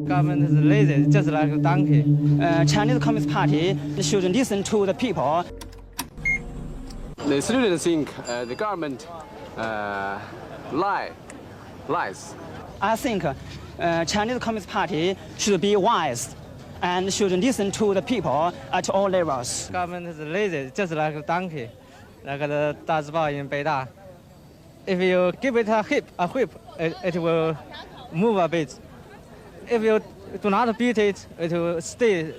Government is lazy, just like a donkey. Chinese Communist Party should listen to the people. The students think the government lies. I think Chinese Communist Party should be wise and should listen to the people at all levels. Government is lazy, just like a donkey, like the 大字报 in Beida. If you give it a whip, it will move a bit. If you do not beat it, it will stay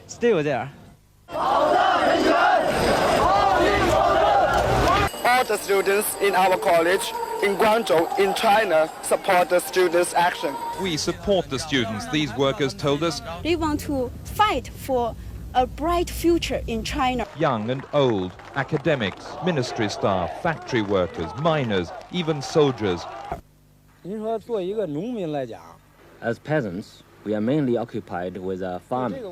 still there. All the students in our college in Guangzhou, in China, support the students' action. We support the students, these workers told us. They want to fight for a bright future in China. Young and old, academics, ministry staff, factory workers, miners, even soldiers. As peasants, we are mainly occupied with our farming.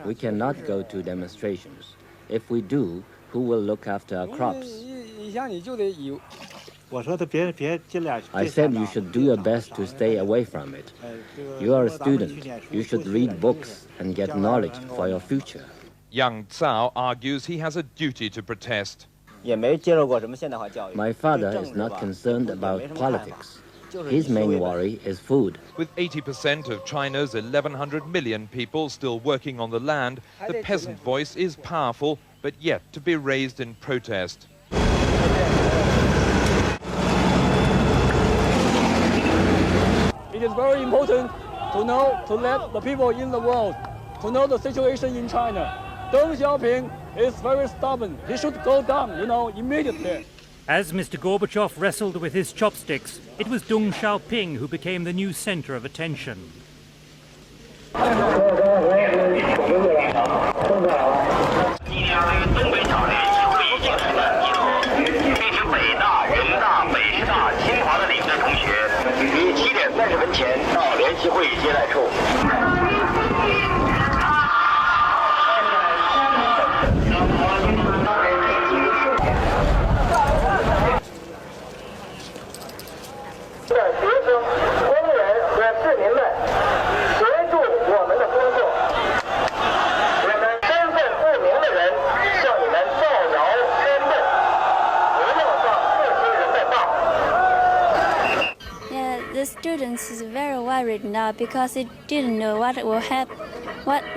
We cannot go to demonstrations. If we do, who will look after our crops? I said you should do your best to stay away from it. You are a student. You should read books and get knowledge for your future. Young Cao argues he has a duty to protest. My father is not concerned about politics. His main worry is food. With 80% of China's 1,100 million people still working on the land, the peasant voice is powerful, but yet to be raised in protest. It is very important to let the people in the world to know the situation in China. Deng Xiaoping is very stubborn. He should go down, immediately. As Mr. Gorbachev wrestled with his chopsticks, it was Deng Xiaoping who became the new center of attention. The students is very worried now because they didn't know what will happen.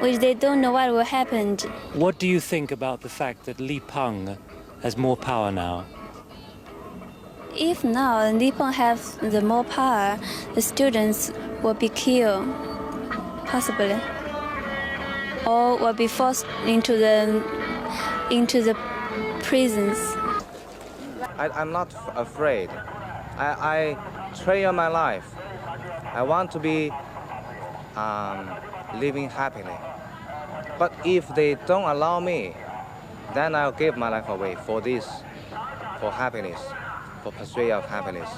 They don't know what will happen. What do you think about the fact that Li Peng has more power now? If now Li Peng has the more power, the students will be killed, possibly, or will be forced into the prisons. I'm not afraid. I train my life. I want to be living happily. But if they don't allow me, then I'll give my life away for this, for happiness, for pursuit of happiness,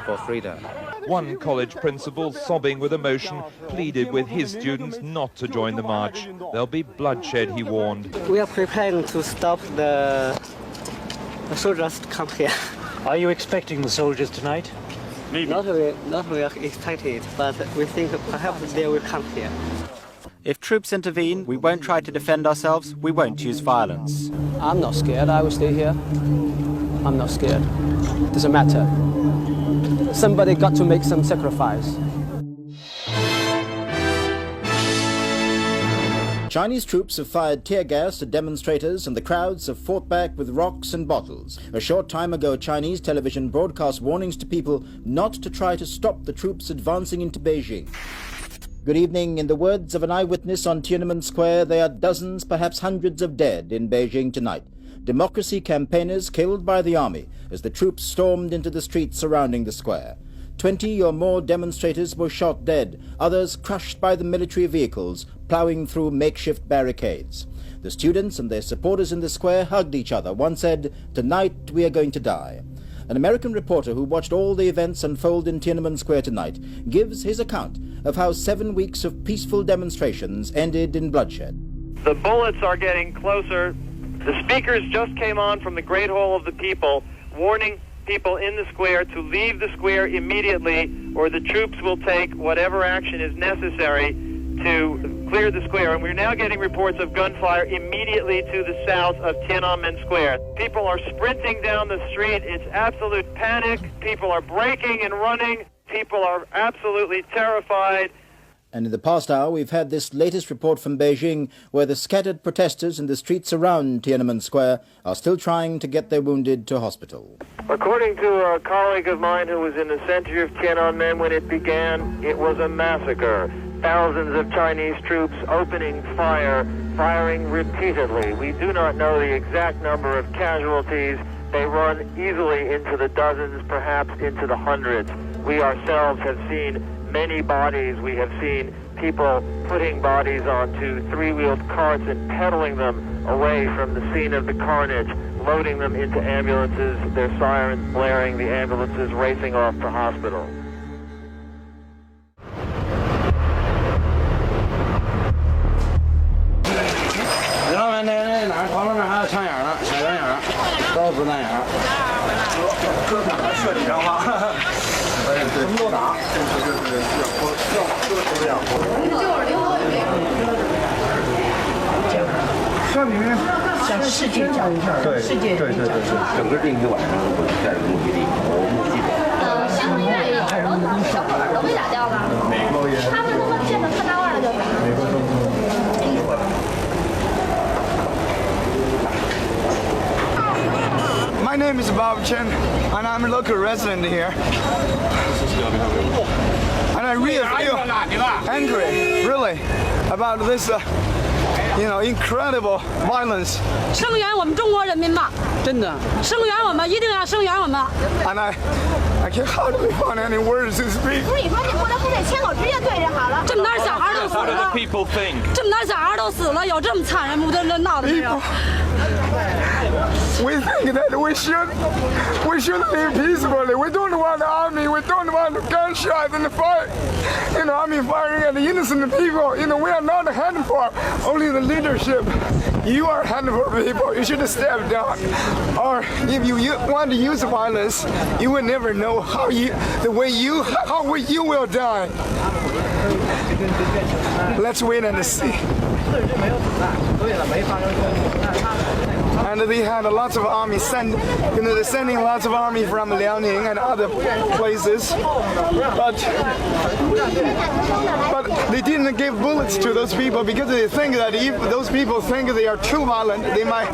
for freedom. One college principal, sobbing with emotion, pleaded with his students not to join the march. There'll be bloodshed, he warned. We are preparing to stop the soldiers to come here. Are you expecting the soldiers tonight? Maybe. Not really expected, but we think perhaps they will come here. If troops intervene, we won't try to defend ourselves, we won't use violence. I'm not scared, I will stay here. I'm not scared. Doesn't matter. Somebody got to make some sacrifice. Chinese troops have fired tear gas at demonstrators and the crowds have fought back with rocks and bottles. A short time ago, Chinese television broadcast warnings to people not to try to stop the troops advancing into Beijing. Good evening. In the words of an eyewitness on Tiananmen Square, there are dozens, perhaps hundreds of dead in Beijing tonight. Democracy campaigners killed by the army as the troops stormed into the streets surrounding the square. 20 or more demonstrators were shot dead, others crushed by the military vehicles ploughing through makeshift barricades. The students and their supporters in the square hugged each other. One said, "Tonight we are going to die." An American reporter who watched all the events unfold in Tiananmen Square tonight gives his account of how 7 weeks of peaceful demonstrations ended in bloodshed. The bullets are getting closer The speakers just came on from the Great Hall of the People, warning people in the square to leave the square immediately, or the troops will take whatever action is necessary to clear the square. And we're now getting reports of gunfire immediately to the south of Tiananmen Square. People are sprinting down the street. It's absolute panic. People are breaking and running. People are absolutely terrified. And in the past hour, we've had this latest report from Beijing, where the scattered protesters in the streets around Tiananmen Square are still trying to get their wounded to hospital. According to a colleague of mine who was in the center of Tiananmen when it began, it was a massacre. Thousands of Chinese troops opening fire, firing repeatedly. We do not know the exact number of casualties. They run easily into the dozens, perhaps into the hundreds. We ourselves have seen many bodies. We have seen people putting bodies onto three-wheeled carts and pedaling them away from the scene of the carnage, loading them into ambulances, their sirens blaring, the ambulances racing off to hospital. My name is Bob Chen, and I'm a local resident here. And I really feel angry, really, about this, incredible violence. 声援我们中国人民吧，真的，声援我们，一定要声援我们。And I can't hardly find any words to speak. 所以说，你国家部队牵狗直接对着好了。这么点小孩都死了，这么点小孩都死了，有这么残忍不的人闹的没有？ We think that we should live peacefully. We don't want the army. We don't want gunshots and fight. Army firing at the innocent people. We are not a handful. Only the leadership. You are a handful of people. You should step down. Or if you want to use violence, you will never know how you will die. Let's wait and see. And they had lots of army they're sending lots of army from Liaoning and other places, but they didn't give bullets to those people because they think that if those people think they are too violent, they might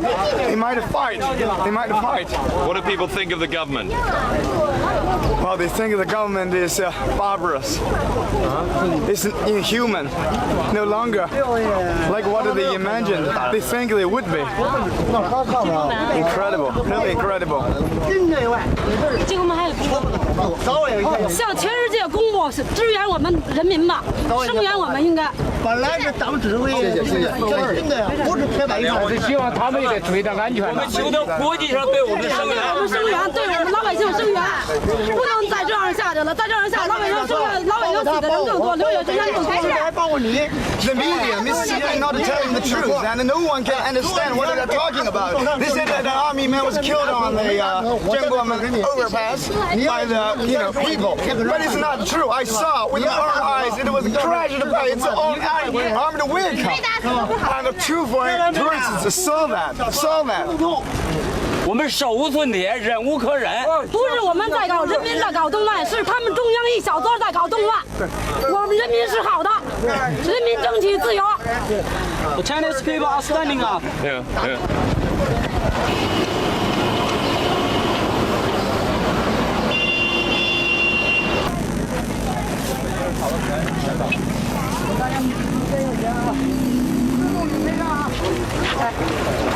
fight. They might fight. What do people think of the government? Well, they think the government is barbarous. It's inhuman. No longer like what they imagined. They think they would be. Incredible, really incredible. 这个我们还向全世界公布支援我们人民吧，声援我们应该。本来是党指挥，谢谢，真的不是铁板一块。是希望他们也得注意点安全。我们求得国际上对我们声援，对我们老百姓声援，不能再这样下去了，再这样下，老百姓死的人更多，流血之人更多。 The media is not telling the truth, and no one can understand what they're talking about. They said that the army man was killed on the Zhengguomen overpass by the people, but it's not true. I saw with my own eyes it was crashed by its own armed vehicle, and the tourists saw that. 我们手无寸铁，忍无可忍。不是我们在搞，人民在搞动乱，是他们中央一小撮在搞动乱。我们人民是好的，人民争取自由。The Chinese people are standing up. Yeah.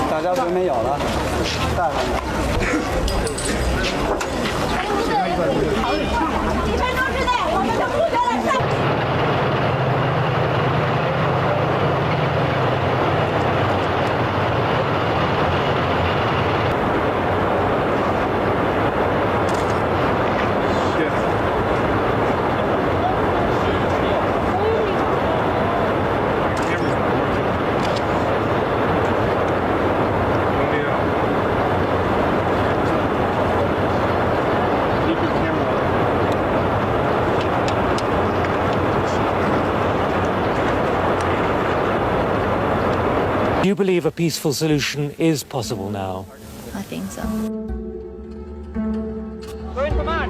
大家准备有了，带上。1分钟之内，我们的同学来上。 We're Do you believe a peaceful solution is possible now? I think so. Going for March.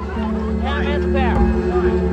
Yeah, it's there.